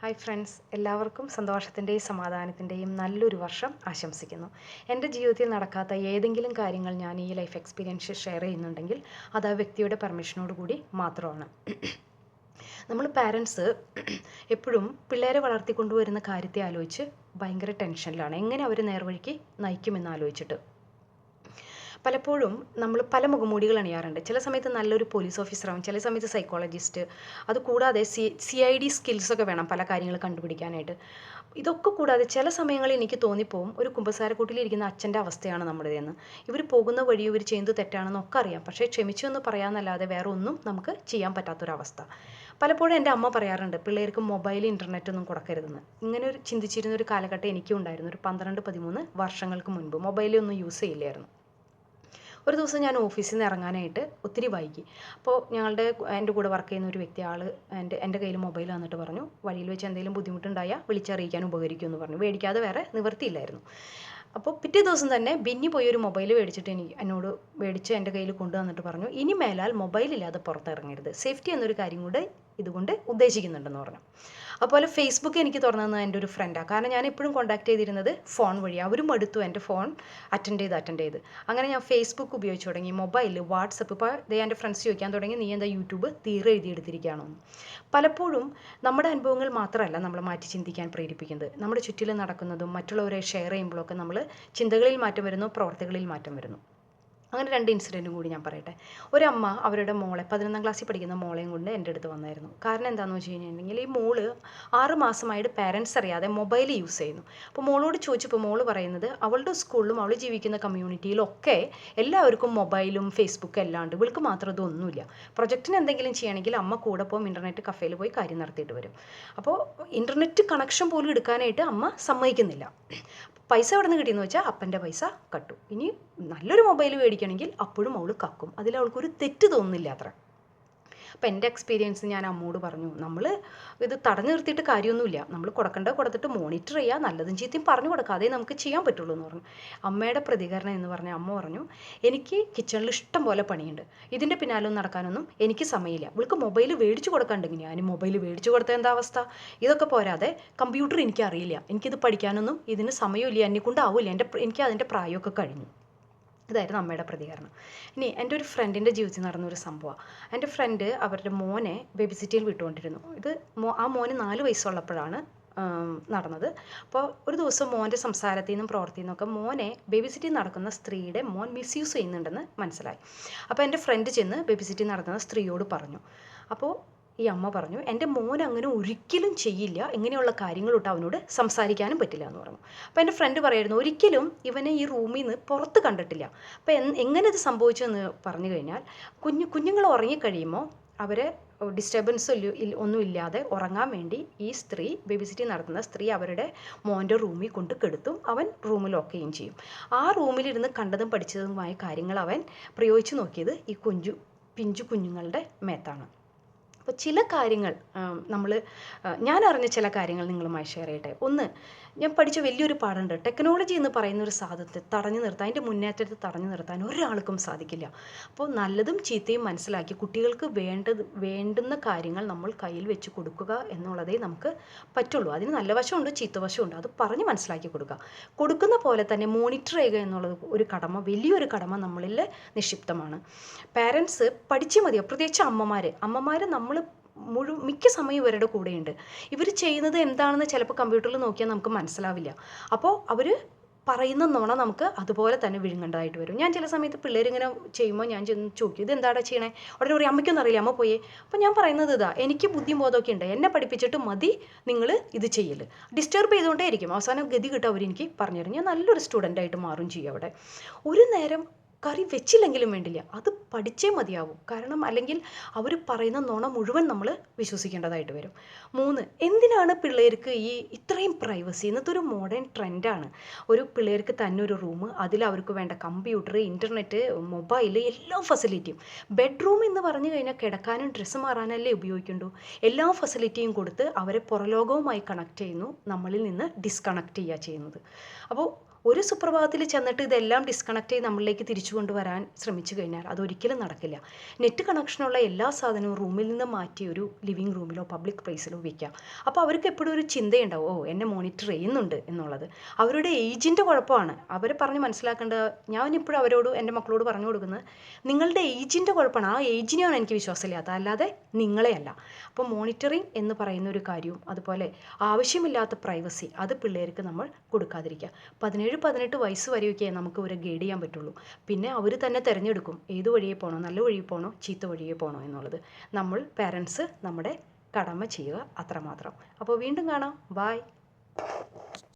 Hi friends, എല്ലാവർക്കും സന്തോഷത്തിൻ്റെയും സമാധാനത്തിൻ്റെയും നല്ലൊരു വർഷം ആശംസിക്കുന്നു. എൻ്റെ ജീവിതത്തിൽ നടക്കാത്ത ഏതെങ്കിലും കാര്യങ്ങൾ ഞാൻ ഈ ലൈഫ് എക്സ്പീരിയൻസ് ഷെയർ ചെയ്യുന്നുണ്ടെങ്കിൽ അത് ആ വ്യക്തിയുടെ പെർമിഷനോട് കൂടി മാത്രമാണ്. നമ്മൾ പാരൻസ് എപ്പോഴും പിള്ളേരെ വളർത്തിക്കൊണ്ടുവരുന്ന കാര്യത്തെ ആലോചിച്ച് ഭയങ്കര ടെൻഷനിലാണ്. എങ്ങനെ അവർ നേർവഴിക്ക് നയിക്കുമെന്ന് ആലോചിച്ചിട്ട് പലപ്പോഴും നമ്മൾ പല മുഖംമൂടികൾ അണിയാറുണ്ട്. ചില സമയത്ത് നല്ലൊരു പോലീസ് ഓഫീസറാവും, ചില സമയത്ത് സൈക്കോളജിസ്റ്റ്. അതുകൂടാതെ CID സ്കിൽസൊക്കെ വേണം പല കാര്യങ്ങൾ കണ്ടുപിടിക്കാനായിട്ട്. ഇതൊക്കെ കൂടാതെ ചില സമയങ്ങളിൽ എനിക്ക് തോന്നിപ്പോവും ഒരു കുമ്പസാരക്കൂട്ടിലിരിക്കുന്ന അച്ഛൻ്റെ അവസ്ഥയാണ് നമ്മുടേതെന്ന്. ഇവർ പോകുന്ന വഴി ഇവർ ചെയ്യുന്നത് തെറ്റാണെന്നൊക്കെ അറിയാം, പക്ഷേ ക്ഷമിച്ചു എന്ന് പറയാമെന്നല്ലാതെ വേറെ ഒന്നും നമുക്ക് ചെയ്യാൻ പറ്റാത്തൊരവസ്ഥ. പലപ്പോഴും എൻ്റെ അമ്മ പറയാറുണ്ട്, പിള്ളേർക്ക് മൊബൈൽ ഇൻ്റർനെറ്റ് ഒന്നും കൊടുക്കരുതെന്ന്. ഇങ്ങനെ ഒരു ചിന്തിച്ചിരുന്ന ഒരു കാലഘട്ടം എനിക്കും ഉണ്ടായിരുന്നു. ഒരു 12-13 വർഷങ്ങൾക്ക് മുൻപ് മൊബൈലൊന്നും യൂസ് ചെയ്യില്ലായിരുന്നു. ഒരു ദിവസം ഞാൻ ഓഫീസിൽ നിന്ന് ഇറങ്ങാനായിട്ട് ഒത്തിരി വൈകി. അപ്പോൾ എൻ്റെ കൂടെ വർക്ക് ചെയ്യുന്ന ഒരു വ്യക്തി എൻ്റെ കയ്യിൽ മൊബൈൽ വന്നിട്ട് പറഞ്ഞു, വഴിയിൽ വെച്ച് എന്തെങ്കിലും ബുദ്ധിമുട്ടുണ്ടായാൽ വിളിച്ചറിയിക്കാൻ ഉപകരിക്കുമെന്ന് പറഞ്ഞു. മേടിക്കാതെ വേറെ നിവൃത്തിയില്ലായിരുന്നു. അപ്പോൾ പിറ്റേ ദിവസം തന്നെ ബിന്നി പോയി ഒരു മൊബൈൽ മേടിച്ചിട്ട് എന്നോട് മേടിച്ച് എൻ്റെ കയ്യിൽ കൊണ്ടുവന്നിട്ട് പറഞ്ഞു, ഇനി മേലാൽ മൊബൈലില്ലാതെ പുറത്തിറങ്ങരുത്, സേഫ്റ്റി എന്നൊരു കാര്യം കൂടെ ഇതുകൊണ്ട് ഉദ്ദേശിക്കുന്നുണ്ടെന്ന് പറഞ്ഞു. അതുപോലെ ഫേസ്ബുക്ക് എനിക്ക് തുറന്നു തന്നത് എൻ്റെ ഒരു ഫ്രണ്ടാണ്. കാരണം ഞാൻ എപ്പോഴും കോൺടാക്ട് ചെയ്തിരുന്നത് ഫോൺ വഴി. അവരും അടുത്തു എൻ്റെ ഫോൺ അറ്റൻഡ് ചെയ്ത് അങ്ങനെ ഞാൻ ഫേസ്ബുക്ക് ഉപയോഗിച്ച് തുടങ്ങി. Mobile, WhatsApp. ഇപ്പോൾ എൻ്റെ ഫ്രണ്ട്സ് ചോദിക്കാൻ തുടങ്ങി, നീ എന്താ യൂട്യൂബ് തീരെ എഴുതിയെടുത്തിരിക്കുകയാണോ? പലപ്പോഴും നമ്മുടെ അനുഭവങ്ങൾ മാത്രമല്ല നമ്മളെ മാറ്റി ചിന്തിക്കാൻ പ്രേരിപ്പിക്കുന്നത്. നമ്മുടെ ചുറ്റിലും നടക്കുന്നതും മറ്റുള്ളവരെ ഷെയർ ചെയ്യുമ്പോഴൊക്കെ നമ്മൾ ചിന്തകളിൽ മാറ്റം വരുന്നു, പ്രവർത്തികളിൽ മാറ്റം വരുന്നു. അങ്ങനെ 2 ഇൻസിഡൻറ്റും കൂടി ഞാൻ പറയട്ടെ. ഒരമ്മ അവരുടെ മോളെ 11ാം ക്ലാസ്സിൽ പഠിക്കുന്ന മോളെയും കൊണ്ട് എൻ്റെ അടുത്ത് വന്നായിരുന്നു. കാരണം എന്താണെന്ന് വെച്ച് കഴിഞ്ഞിട്ടുണ്ടെങ്കിൽ ഈ മോള് 6 മാസമായിട്ട് പാരൻസ് അറിയാതെ മൊബൈൽ യൂസ് ചെയ്യുന്നു. അപ്പോൾ മോളോട് ചോദിച്ചപ്പോൾ മോള് പറയുന്നത്, അവളുടെ സ്കൂളിലും അവൾ ജീവിക്കുന്ന കമ്മ്യൂണിറ്റിയിലൊക്കെ എല്ലാവർക്കും മൊബൈലും ഫേസ്ബുക്കും എല്ലാം ഉണ്ട്, ഇവൾക്ക് മാത്രം ഇതൊന്നുമില്ല. പ്രൊജക്റ്റിന് എന്തെങ്കിലും ചെയ്യണമെങ്കിൽ അമ്മ കൂടെ പോകും, ഇൻ്റർനെറ്റ് കഫേയിൽ പോയി കാര്യം നടത്തിയിട്ട് വരും. അപ്പോൾ ഇൻ്റർനെറ്റ് കണക്ഷൻ പോലും എടുക്കാനായിട്ട് അമ്മ സമ്മതിക്കുന്നില്ല. പൈസ എവിടെ നിന്ന് കിട്ടിയെന്ന് വെച്ചാൽ അപ്പൻ്റെ പൈസ കട്ടു. ഇനി നല്ലൊരു മൊബൈൽ മേടിക്കണമെങ്കിൽ അപ്പോഴും അവൾ കക്കും. അതിൽ അവൾക്കൊരു തെറ്റ് തോന്നുന്നില്ല അത്ര. അപ്പോൾ എൻ്റെ എക്സ്പീരിയൻസ് ഞാൻ അമ്മോട് പറഞ്ഞു, നമ്മൾ ഇത് തടഞ്ഞു നിർത്തിയിട്ട് കാര്യമൊന്നുമില്ല, നമ്മൾ കൊടുത്തിട്ട് മോണിറ്റർ ചെയ്യുക, നല്ലതും ചീത്തയും പറഞ്ഞു കൊടുക്കുക, അതേ നമുക്ക് ചെയ്യാൻ പറ്റുള്ളൂ എന്ന് പറഞ്ഞു. അമ്മയുടെ പ്രതികരണം എന്ന് പറഞ്ഞാൽ അമ്മ പറഞ്ഞു, എനിക്ക് കിച്ചണിൽ ഇഷ്ടം പോലെ പണിയുണ്ട്, ഇതിൻ്റെ പിന്നാലൊന്നും നടക്കാനൊന്നും എനിക്ക് സമയമില്ല. ഇവൾക്ക് മൊബൈൽ മേടിച്ചു കൊടുക്കാണ്ടെങ്കിൽ ഞാൻ മൊബൈൽ മേടിച്ചു കൊടുത്ത എന്താ അവസ്ഥ? ഇതൊക്കെ പോരാതെ കമ്പ്യൂട്ടർ എനിക്കറിയില്ല, എനിക്കിത് പഠിക്കാനൊന്നും ഇതിന് സമയമില്ല, എന്നെക്കൊണ്ടാവില്ല, എനിക്ക് അതിൻ്റെ പ്രായമൊക്കെ കഴിഞ്ഞു. ഇതായിരുന്നു അമ്മയുടെ പ്രതികരണം. ഇനി എൻ്റെ ഒരു ഫ്രണ്ടിൻ്റെ ജീവിതത്തിൽ നടന്നൊരു സംഭവമാണ്. എൻ്റെ ഫ്രണ്ട് അവരുടെ മോനെ ബേബി സിറ്റിയിൽ വിട്ടുകൊണ്ടിരുന്നു. ഇത് ആ മോന് 4 വയസ്സുള്ളപ്പോഴാണ് നടന്നത്. അപ്പോൾ ഒരു ദിവസം മോൻ്റെ സംസാരത്തിൽ നിന്നും പ്രവർത്തിയിൽ നിന്നൊക്കെ മോനെ ബേബി സിറ്റിയിൽ നടക്കുന്ന സ്ത്രീയുടെ മോൻ മിസ്യൂസ് ചെയ്യുന്നുണ്ടെന്ന് മനസ്സിലായി. അപ്പോൾ എൻ്റെ ഫ്രണ്ട് ചെന്ന് ബേബി സിറ്റിയിൽ നടക്കുന്ന സ്ത്രീയോട് പറഞ്ഞു. അപ്പോൾ ഈ അമ്മ പറഞ്ഞു, എൻ്റെ മോൻ അങ്ങനെ ഒരിക്കലും ചെയ്യില്ല, ഇങ്ങനെയുള്ള കാര്യങ്ങളൊട്ട് അവനോട് സംസാരിക്കാനും പറ്റില്ല എന്ന് പറഞ്ഞു. അപ്പോൾ എൻ്റെ ഫ്രണ്ട് പറയായിരുന്നു, ഒരിക്കലും ഇവനെ ഈ റൂമിൽ നിന്ന് പുറത്ത് കണ്ടിട്ടില്ല. അപ്പോൾ എങ്ങനെ ഇത് സംഭവിച്ചതെന്ന് പറഞ്ഞു കഴിഞ്ഞാൽ, കുഞ്ഞുങ്ങൾ ഉറങ്ങിക്കഴിയുമ്പോൾ അവരെ ഡിസ്റ്റർബൻസ് ഒന്നും ഇല്ലാതെ ഉറങ്ങാൻ വേണ്ടി ഈ സ്ത്രീ, ബേബി സിറ്റി നടത്തുന്ന സ്ത്രീ, അവരുടെ മോൻ്റെ റൂമിൽ കൊണ്ട് കെടുത്തും, അവൻ റൂം ലോക്ക് ചെയ്യുകയും ചെയ്യും. ആ റൂമിലിരുന്ന് കണ്ടതും പഠിച്ചതുമായ കാര്യങ്ങൾ അവൻ പ്രയോഗിച്ച് നോക്കിയത് ഈ പിഞ്ചു കുഞ്ഞുങ്ങളുടെ മേത്താണ്. അപ്പോൾ ചില കാര്യങ്ങൾ ഞാൻ അറിഞ്ഞ ചില കാര്യങ്ങൾ നിങ്ങളുമായി ഷെയർ ചെയ്യട്ടെ. ഒന്ന്, ഞാൻ പഠിച്ച വലിയൊരു പാഠമുണ്ട്. ടെക്നോളജി എന്ന് പറയുന്ന ഒരു സാധനത്തെ തടഞ്ഞു നിർത്താൻ, അതിൻ്റെ മുന്നേറ്റത്തെ തടഞ്ഞു നിർത്താൻ ഒരാൾക്കും സാധിക്കില്ല. അപ്പോൾ നല്ലതും ചീത്തയും മനസ്സിലാക്കി കുട്ടികൾക്ക് വേണ്ടുന്ന കാര്യങ്ങൾ നമ്മൾ കയ്യിൽ വെച്ച് കൊടുക്കുക എന്നുള്ളതേ നമുക്ക് പറ്റുള്ളൂ. അതിന് നല്ല വശമുണ്ട്, ചീത്ത വശമുണ്ട്. അത് പറഞ്ഞ് മനസ്സിലാക്കി കൊടുക്കുന്ന പോലെ തന്നെ മോണിറ്റർ ചെയ്യുക എന്നുള്ളത് ഒരു കടമ, വലിയൊരു കടമ നമ്മളിൽ നിക്ഷിപ്തമാണ്. പാരൻസ് പഠിച്ചേ മതിയോ, പ്രത്യേകിച്ച് അമ്മമാർ നമ്മൾ മിക്ക സമയം ഇവരുടെ കൂടെയുണ്ട്. ഇവർ ചെയ്യുന്നത് എന്താണെന്ന് ചിലപ്പോൾ കമ്പ്യൂട്ടറിൽ നോക്കിയാൽ നമുക്ക് മനസ്സിലാവില്ല. അപ്പോൾ അവർ പറയുന്ന നുണ നമുക്ക് അതുപോലെ തന്നെ വിഴുങ്ങേണ്ടതായിട്ട് വരും. ഞാൻ ചില സമയത്ത് പിള്ളേരിങ്ങനെ ചെയ്യുമ്പോൾ ഞാൻ ചെന്ന് ചോദിക്കും, ഇത് എന്താടാ ചെയ്യണേ? ഉടനെ പറയും, അമ്മയ്ക്കൊന്നും അറിയില്ല, അമ്മ പോയേ. അപ്പോൾ ഞാൻ പറയുന്നത് ഇതാ, എനിക്ക് ബുദ്ധിയും ബോധമൊക്കെ ഉണ്ട്, എന്നെ പഠിപ്പിച്ചിട്ട് മതി നിങ്ങൾ ഇത് ചെയ്യൽ. ഡിസ്റ്റർബ് ചെയ്തുകൊണ്ടേ ഇരിക്കും. അവസാനം ഗതി കിട്ടും അവരെനിക്ക് പറഞ്ഞു തരും. ഞാൻ നല്ലൊരു സ്റ്റുഡൻ്റായിട്ട് മാറും ചെയ്യും. അവിടെ ഒരു നേരം കറി വെച്ചില്ലെങ്കിലും വേണ്ടില്ല, അത് പഠിച്ചേ മതിയാവും. കാരണം അല്ലെങ്കിൽ അവർ പറയുന്ന നുണ മുഴുവൻ നമ്മൾ വിശ്വസിക്കേണ്ടതായിട്ട് വരും. 3, എന്തിനാണ് പിള്ളേർക്ക് ഇത്രയും പ്രൈവസി? ഇന്നത്തെ ഒരു മോഡേൺ ട്രെൻഡാണ്. ഒരു പിള്ളേർക്ക് തന്നെ ഒരു റൂം, അതിൽ അവർക്ക് വേണ്ട കമ്പ്യൂട്ടർ, ഇൻ്റർനെറ്റ്, മൊബൈൽ, എല്ലാ ഫെസിലിറ്റിയും. ബെഡ്റൂം എന്ന് പറഞ്ഞു കഴിഞ്ഞാൽ കിടക്കാനും ഡ്രസ്സ് മാറാനല്ലേ ഉപയോഗിക്കുള്ളൂ. എല്ലാ ഫെസിലിറ്റിയും കൊടുത്ത് അവരെ പുറലോകവുമായി കണക്ട് ചെയ്യുന്നു, നമ്മളിൽ നിന്ന് ഡിസ്കണക്ട് ചെയ്യുക ചെയ്യുന്നത്. അപ്പോൾ ഒരു സുപ്രഭാതത്തിൽ ചെന്നിട്ട് ഇതെല്ലാം ഡിസ്കണക്ട് ചെയ്ത് നമ്മളിലേക്ക് തിരിച്ചു കൊണ്ടുവരാൻ ശ്രമിച്ചു കഴിഞ്ഞാൽ അതൊരിക്കലും നടക്കില്ല. നെറ്റ് കണക്ഷനുള്ള എല്ലാ സാധനവും റൂമിൽ നിന്ന് മാറ്റി ഒരു ലിവിങ് റൂമിലോ പബ്ലിക് പ്ലേസിലോ വയ്ക്കുക. അപ്പോൾ അവർക്ക് എപ്പോഴും ഒരു ചിന്തയുണ്ടാവും, ഓ എന്നെ മോണിറ്റർ ചെയ്യുന്നുണ്ട് എന്നുള്ളത്. അവരുടെ ഏജിൻ്റെ കുഴപ്പമാണ്. അവരെ പറഞ്ഞ് മനസ്സിലാക്കേണ്ടത്, ഞാനിപ്പോഴും അവരോട് എൻ്റെ മക്കളോട് പറഞ്ഞു കൊടുക്കുന്നത്, നിങ്ങളുടെ ഏജിൻ്റെ കുഴപ്പമാണ്. ആ ഏജിനെയാണ് എനിക്ക് വിശ്വാസമില്ലാത്തത്, അല്ലാതെ നിങ്ങളെയല്ല. അപ്പോൾ മോണിറ്ററിങ് എന്ന് പറയുന്ന ഒരു കാര്യവും അതുപോലെ ആവശ്യമില്ലാത്ത പ്രൈവസി അത് പിള്ളേർക്ക് നമ്മൾ കൊടുക്കാതിരിക്കുക. 17-18 വയസ്സ് വരെയൊക്കെ നമുക്ക് ഇവരെ ഗൈഡ് ചെയ്യാൻ പറ്റുള്ളൂ. പിന്നെ അവർ തന്നെ തിരഞ്ഞെടുക്കും ഏത് വഴിയെ പോകണോ, നല്ല വഴിയെ പോകണോ ചീത്ത വഴിയെ പോകണോ എന്നുള്ളത്. നമ്മൾ പാരൻസ് നമ്മുടെ കടമ ചെയ്യുക അത്രമാത്രം. അപ്പോൾ വീണ്ടും കാണാം. ബായ്.